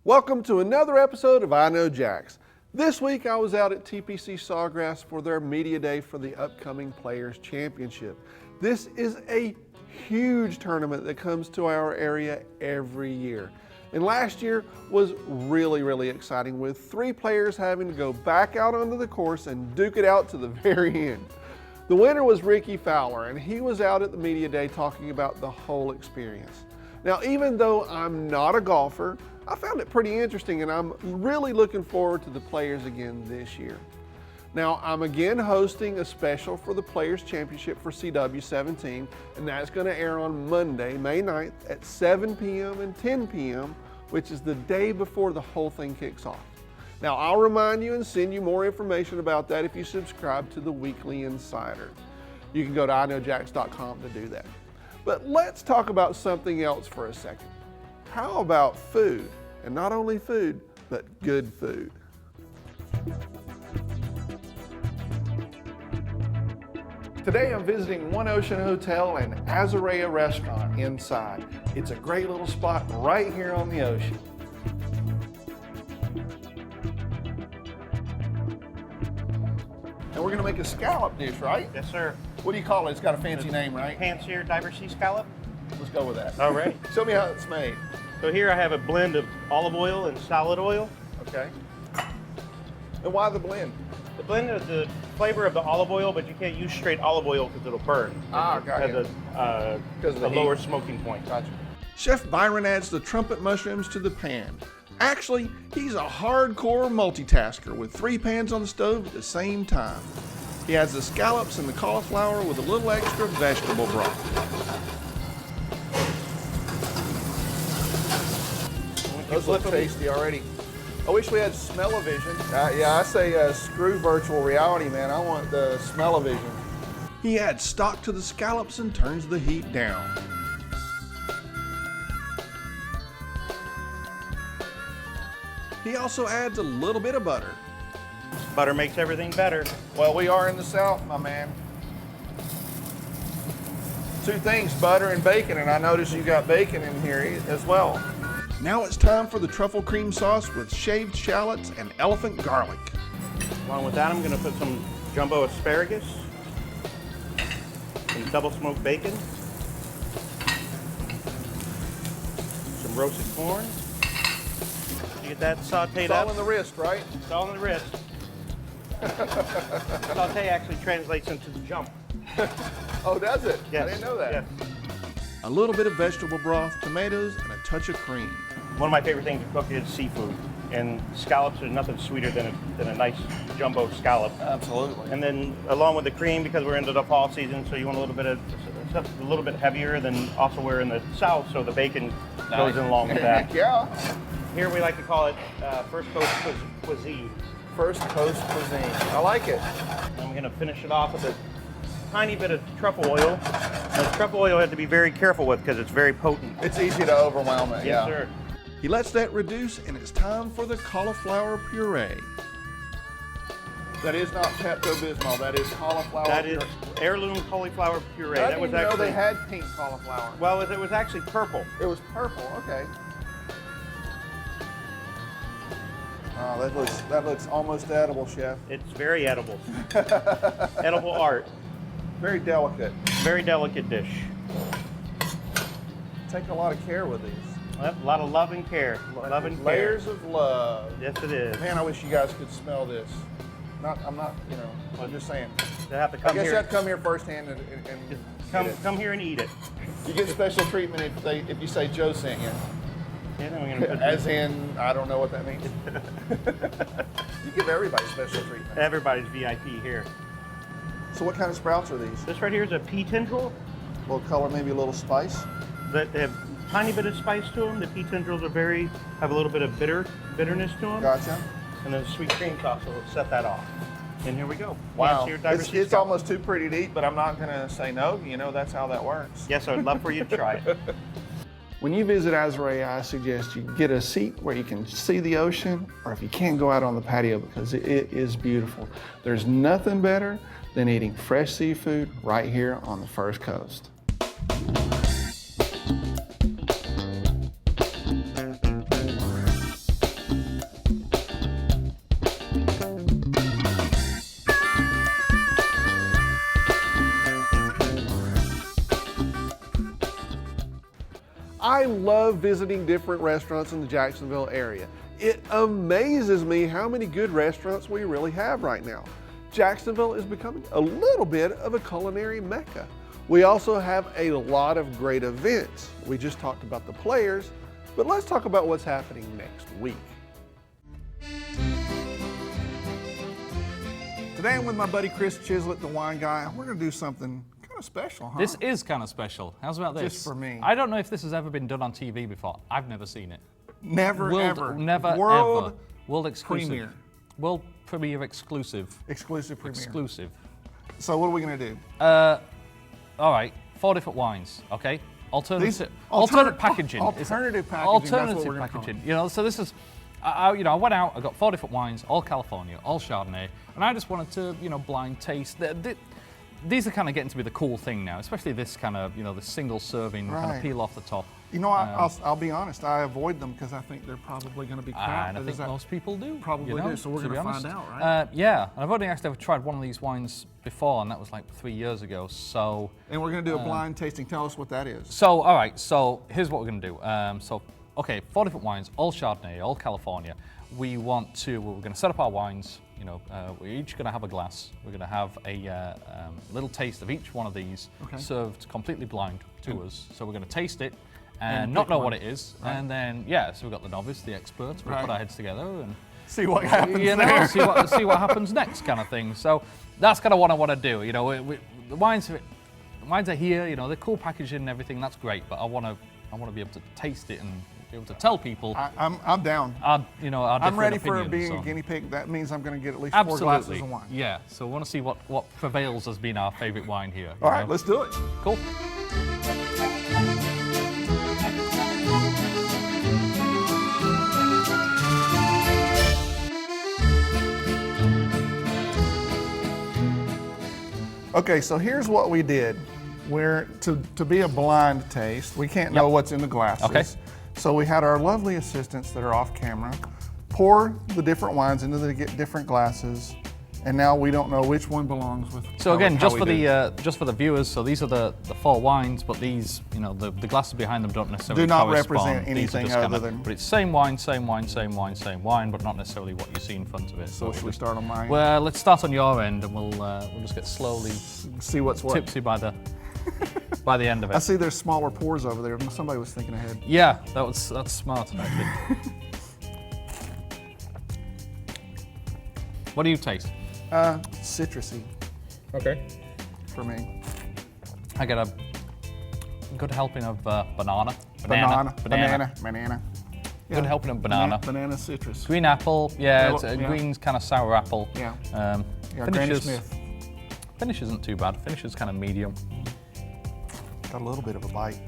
Welcome to another episode of I Know Jax. This week I was out at TPC Sawgrass for their media day for the upcoming Players Championship. This is a huge tournament that comes to our area every year. And last year was really exciting, with 3 players having to go back out onto the course and duke it out to the very end. The winner was Ricky Fowler, and he was out at the media day talking about the whole experience. Now, even though I'm not a golfer, I found it pretty interesting, and I'm really looking forward to the Players again this year. Now, I'm again hosting a special for the Players Championship for CW17, and that's going to air on Monday, May 9th at 7 p.m. and 10 p.m., which is the day before the whole thing kicks off. Now, I'll remind you and send you more information about that if you subscribe to the Weekly Insider. You can go to iknowjax.com to do that. But let's talk about something else for a second. How about food? And not only food, but good food. Today I'm visiting One Ocean Hotel and Azurea Restaurant inside. It's a great little spot right here on the ocean. And we're gonna make a scallop dish, right? Yes, sir. What do you call it? It's got a fancy name, right? Pan-seared diver sea scallop. Let's go with that. All right. Show me how it's made. So here I have a blend of olive oil and salad oil. Okay. And why the blend? The blend is the flavor of the olive oil, but you can't use straight olive oil because it'll burn. Ah, It got has you. Because of the a heat. lower smoking point. Gotcha. Chef Byron adds the trumpet mushrooms to the pan. Actually, he's a hardcore multitasker with 3 pans on the stove at the same time. He adds the scallops and the cauliflower with a little extra vegetable broth. Those look tasty already. I wish we had smell-o-vision. Yeah, I say screw virtual reality, man. I want the smell-o-vision. He adds stock to the scallops and turns the heat down. He also adds a little bit of butter. Butter makes everything better. Well, we are in the South, my man. 2 things, butter and bacon, and I notice you got bacon in here as well. Now it's time for the truffle cream sauce with shaved shallots and elephant garlic. Along with that, I'm going to put some jumbo asparagus, some double smoked bacon, some roasted corn. You get that sauteed It's all up. in the wrist, right? It's all in the wrist. Saute actually translates into the jump. Oh, does it? Yes. I didn't know that. Yes. A little bit of vegetable broth, tomatoes, and a touch of cream. One of my favorite things to cook is seafood, and scallops are nothing sweeter than a nice jumbo scallop. Absolutely. And then along with the cream, because we're into the fall season, so you want a little bit of stuff a little bit heavier than also we're in the South, so the bacon goes in along with that. Yeah. Here we like to call it First Coast Cuisine. First Coast cuisine. I like it. I'm going to finish it off with a tiny bit of truffle oil. Now, truffle oil you have to be very careful with because it's very potent. It's easy to overwhelm it, Yes, yeah. sir. He lets that reduce, and it's time for the cauliflower puree. That is not Pepto-Bismol, that is cauliflower That is puree. heirloom cauliflower puree. I That didn't was even know actually they had pink cauliflower. well, it was actually purple. It was purple, okay. Oh, that looks almost edible, Chef. It's very edible. Edible art. Very delicate. Very delicate dish. Take a lot of care with these. A lot of love and care. Love and care. Layers of love. Yes, it is. Man, I wish you guys could smell this. I'm not, I'm just saying. They have to I come guess here. you have to come here firsthand and get it. Come here and eat it. You get special treatment if you say Joe sent you. Yeah, then we're gonna put As in, I don't know what that means. You give everybody special treatment. everybody's VIP here. So what kind of sprouts are these? This right here is a pea tendril. A little color, maybe a little spice. They have a tiny bit of spice to them. The pea tendrils are have a little bit of bitterness to them. Gotcha. And then the sweet cream sauce will set that off. And here we go. Wow. Pan-seared diver sea It's scallop. almost too pretty to eat, but I'm not going to say no. That's how that works. Yes, I would love for you to try it. When you visit Azurea, I suggest you get a seat where you can see the ocean, or if you can, go out on the patio because it is beautiful. There's nothing better than eating fresh seafood right here on the First Coast. I love visiting different restaurants in the Jacksonville area. It amazes me how many good restaurants we really have right now. Jacksonville is becoming a little bit of a culinary mecca. We also have a lot of great events. We just talked about the players, but let's talk about what's happening next week. Today I'm with my buddy Chris Chislett, the wine guy. We're gonna do something kind of special, huh? This is kind of special. How's about this? Just for me. I don't know if this has ever been done on TV before. I've never seen it. Never, ever. Never, World ever. World exclusive. premiere. World premiere exclusive. Exclusive premiere. Exclusive. So what are we gonna do? All right, 4 different wines, okay? Alternative packaging. Alternative packaging, that's what Alternative we're gonna call packaging. You know, so this is, I went out, I got 4 different wines, all California, all Chardonnay, and I just wanted to, blind taste. These are kind of getting to be the cool thing now, especially this kind of, the single serving, kind Right. of peel off the top. I'll be honest, I avoid them because I think they're probably gonna be crap. And I think most people do. Probably do, so we're to gonna be honest. find out, right? Yeah, and I've only actually ever tried one of these wines before, and that was like 3 years ago, so. And we're gonna do a blind tasting. Tell us what that is. So, all right, so here's what we're gonna do. Okay, 4 different wines, all Chardonnay, all California. We're gonna set up our wines, we're each gonna have a glass. We're gonna have a little taste of each one of these served completely blind to us. So we're gonna taste it and not know what it is. Right. And then, so we've got the novice, the expert, we'll put our heads together and see what happens see what happens next kind of thing. So that's kind of what I want to do. The wines are here, they're cool packaging and everything, that's great, but I want to be able to taste it and be able to tell people. I'm down. Our I'm ready for opinions being a guinea pig. That means I'm going to get at least Absolutely. 4 glasses of wine. Yeah, so we want to see what prevails as being our favorite wine here. All right, let's do it. Cool. Okay, so here's what we did. To be a blind taste, we can't know what's in the glasses. Okay. So we had our lovely assistants that are off camera pour the different wines into the different glasses, and now we don't know which one belongs with. So again, just for the viewers, so these are the 4 wines, but these, the glasses behind them don't necessarily represent anything other than. But it's same wine, but not necessarily what you see in front of it. So should we start on mine? Well, let's start on your end, and we'll just get slowly see what's what. Tipsy by the by the end of it. I see there's smaller pours over there. Somebody was thinking ahead. Yeah, that's smart actually. What do you taste? Citrusy. Okay. For me. I get a good helping of banana. Banana. Yeah. Good helping of banana. Banana citrus. Green apple, it's a green kind of sour apple. Yeah. Finishes, Granny Smith. Finish isn't too bad. Finish is kind of medium. Got a little bit of a bite.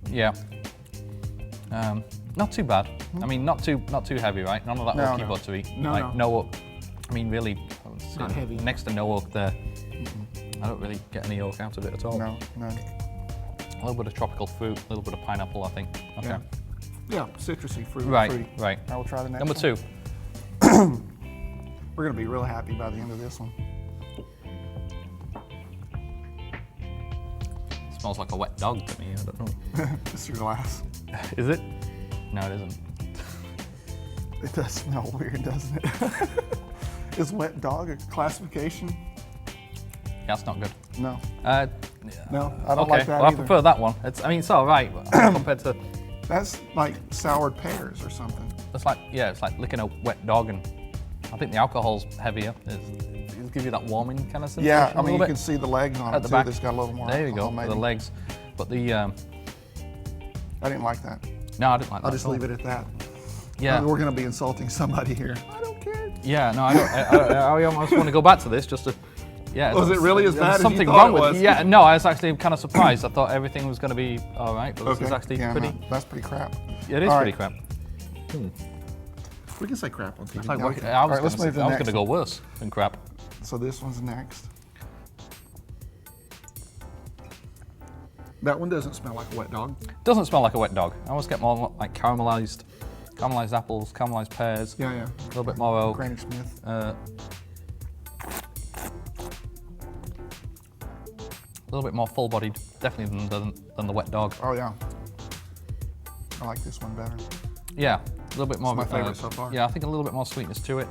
Yeah. Not too bad. I mean, not too heavy, right? None of that oaky buttery. No oak. I mean, really, not heavy. Next to no oak there. I don't really get any oak out of it at all. No. A little bit of tropical fruit, a little bit of pineapple, I think. Okay. Yeah, citrusy fruit. Right. I will try the next Number 2. We're going to be real happy by the end of this one. Smells like a wet dog to me, I don't know. It's your glass. Is it? No, it isn't. It does smell weird, doesn't it? Is wet dog a classification? That's not good. No. No, I don't like that well, either. I prefer that one. It's all right compared to. That's like soured pears or something. It's like licking a wet dog, and I think the alcohol's heavier. It'll give you that warming kind of sensation. Yeah, I mean you can see the legs on at it the too. back. It's got a little more. There you go, maybe. the legs. But the. I didn't like that. No, I didn't like that. I'll just leave it at that. Yeah. We're going to be insulting somebody here. I don't care. Yeah, no, I don't. I almost want to go back to this just to. Yeah. Was it really as bad as something you thought wrong it was? with? Yeah, no, I was actually kind of surprised. I thought everything was going to be all right, but this is actually pretty. No, that's pretty crap. It is All pretty right. crap. We can say crap on TV. Like, Okay. I was let's move to the going next to go one. worse than crap. So this one's next. That one doesn't smell like a wet dog. Doesn't smell like a wet dog. I always get more like caramelized apples, caramelized pears. Yeah. A little bit more oak. Granny Smith. A little bit more full-bodied, definitely than the wet dog. Oh yeah. I like this one better. Yeah, a little bit more. It's my favorite so far. Yeah, I think a little bit more sweetness to it.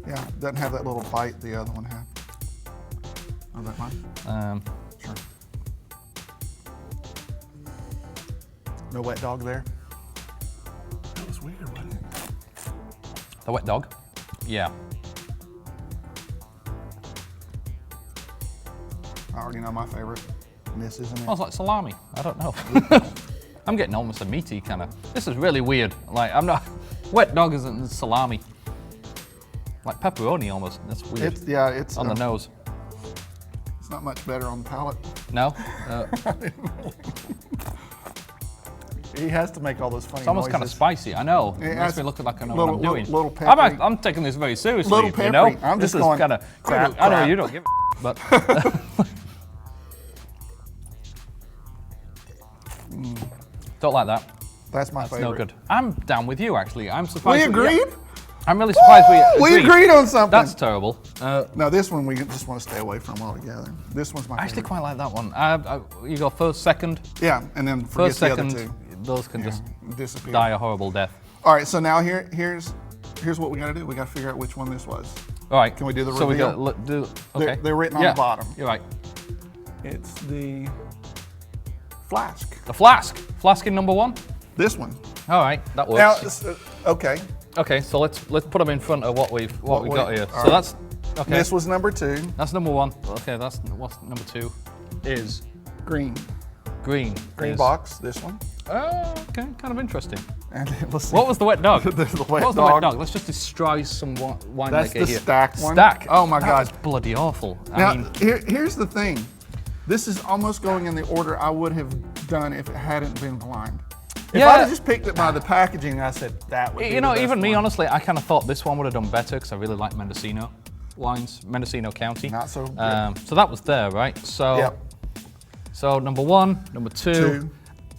Yeah, it doesn't have that little bite the other one had. Oh, that mine? Sure. No wet dog there? That was weird, wasn't it? The wet dog? Yeah. I already know my favorite. And this isn't it. Smells like salami. I don't know. I'm getting almost a meaty kind of. This is really weird. Like, I'm not. Wet dog isn't salami. Like pepperoni almost. That's weird. It's on the nose. It's not much better on the palate. No? He has to make all those funny It's almost noises. kind of spicy. I know. It makes has me look like I know little- what I'm doing. little peppery. I'm taking this very seriously. Little You know? peppery. I'm this just is going, kind of. crap, I know crap. you don't give a but. Don't like that. That's my That's favorite. no good. I'm down with you actually. I'm surprised. We agreed? Yeah. I'm really surprised we agreed. We agreed on something. That's terrible. No, this one we just want to stay away from altogether. This one's my I actually favorite. quite like that one. You go first, second. Yeah, and then forget First, the second. other two. Those can just Disappear. die a horrible death. All right, so now here's what we got to do. We got to figure out which one this was. All right. Can we do the So we reveal? got okay. They're written on Yeah, the bottom. You're right. It's the flask. The flask. Flask in number one. This one. All right, that Now, works. okay. Okay, so let's put them in front of what we got here. all So right. that's okay. This was number 2, That's number one. Okay, that's what's number 2 is green. green. Green is- box. This one. Oh, okay, kind of interesting. And then let's see. What was the wet dog? The wet what was the wet dog. dog? Let's just destroy some wine That's maker the here. stack one? Stack. Oh my That God. was bloody awful. Now, I mean, here's the thing. This is almost going in the order I would have done if it hadn't been blind. If Yeah. I'd have just picked it by the packaging, I said that would be you know, the best even me, one. honestly, I kind of thought this one would have done better because I really like Mendocino wines, Mendocino County. Not so good. So that was there, right? So, Yep. so number 1, number 2. Two.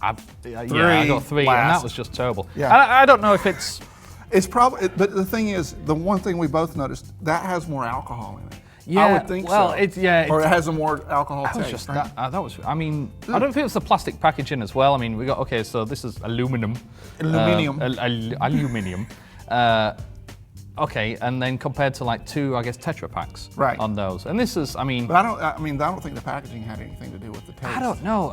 I got 3, and last. that was just terrible. Yeah. I don't know if it's. It's probably, but the thing is, the one thing we both noticed, that has more alcohol in it. I Yeah, would think well, so. it's- yeah, Or it it's- has a more alcohol That was taste, just right? that was. I mean, I don't think it's the plastic packaging as well. I mean, we got okay. So this is aluminum. Aluminium. Aluminium. Okay, and then compared to like 2, I guess, Tetra packs Right. on those. And this is, I mean, But I don't think the packaging had anything to do with the taste. I don't know.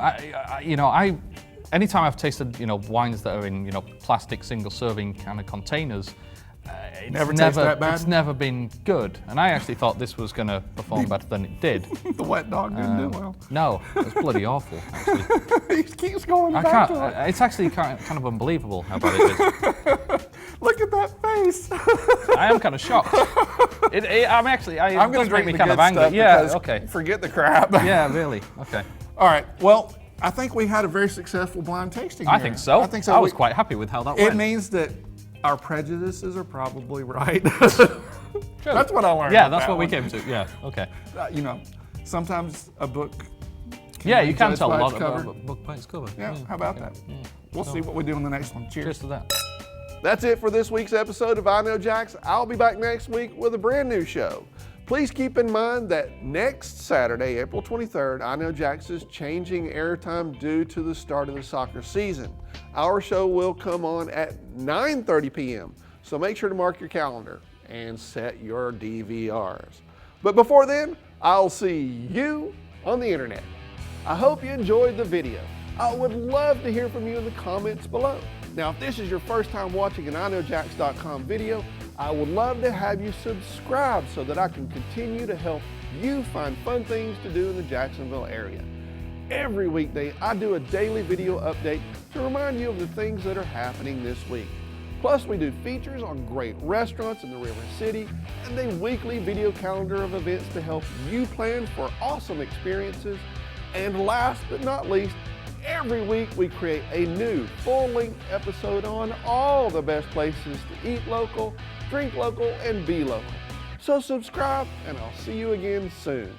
Anytime I've tasted, wines that are in, plastic single-serving kind of containers, it's Never tastes that bad? It's never been good. And I actually thought this was going to perform better than it did. The wet dog didn't do well. No, it's bloody awful, actually. He keeps going I back can't. to it. It's actually kind of unbelievable how bad it is. Look at that face. I am kind of shocked. I'm I'm going to drink me the kind good of angry. stuff Yeah. because Okay. forget the crap. Yeah. Really. Okay. All right. Well, I think we had a very successful blind tasting I here. think so. I think so. I was quite happy with how that It went. means that our prejudices are probably right. That's what I learned. Yeah, with that's that what we one. came to. Yeah. Okay. Sometimes a book. Yeah, be you can judged tell a by lot its cover. about book by its cover. Yeah, how about okay. that? Yeah. We'll see what we do in the next one. Cheers Cheers. to that. That's it for this week's episode of I Know Jax. I'll be back next week with a brand new show. Please keep in mind that next Saturday, April 23rd, I Know Jax is changing airtime due to the start of the soccer season. Our show will come on at 9:30 p.m., so make sure to mark your calendar and set your DVRs. But before then, I'll see you on the internet. I hope you enjoyed the video. I would love to hear from you in the comments below. Now, if this is your first time watching an iknowjax.com video, I would love to have you subscribe so that I can continue to help you find fun things to do in the Jacksonville area. Every weekday, I do a daily video update to remind you of the things that are happening this week. Plus, we do features on great restaurants in the River City and a weekly video calendar of events to help you plan for awesome experiences. And last but not least, every week we create a new full-length episode on all the best places to eat local, drink local, and be local. So subscribe, and I'll see you again soon.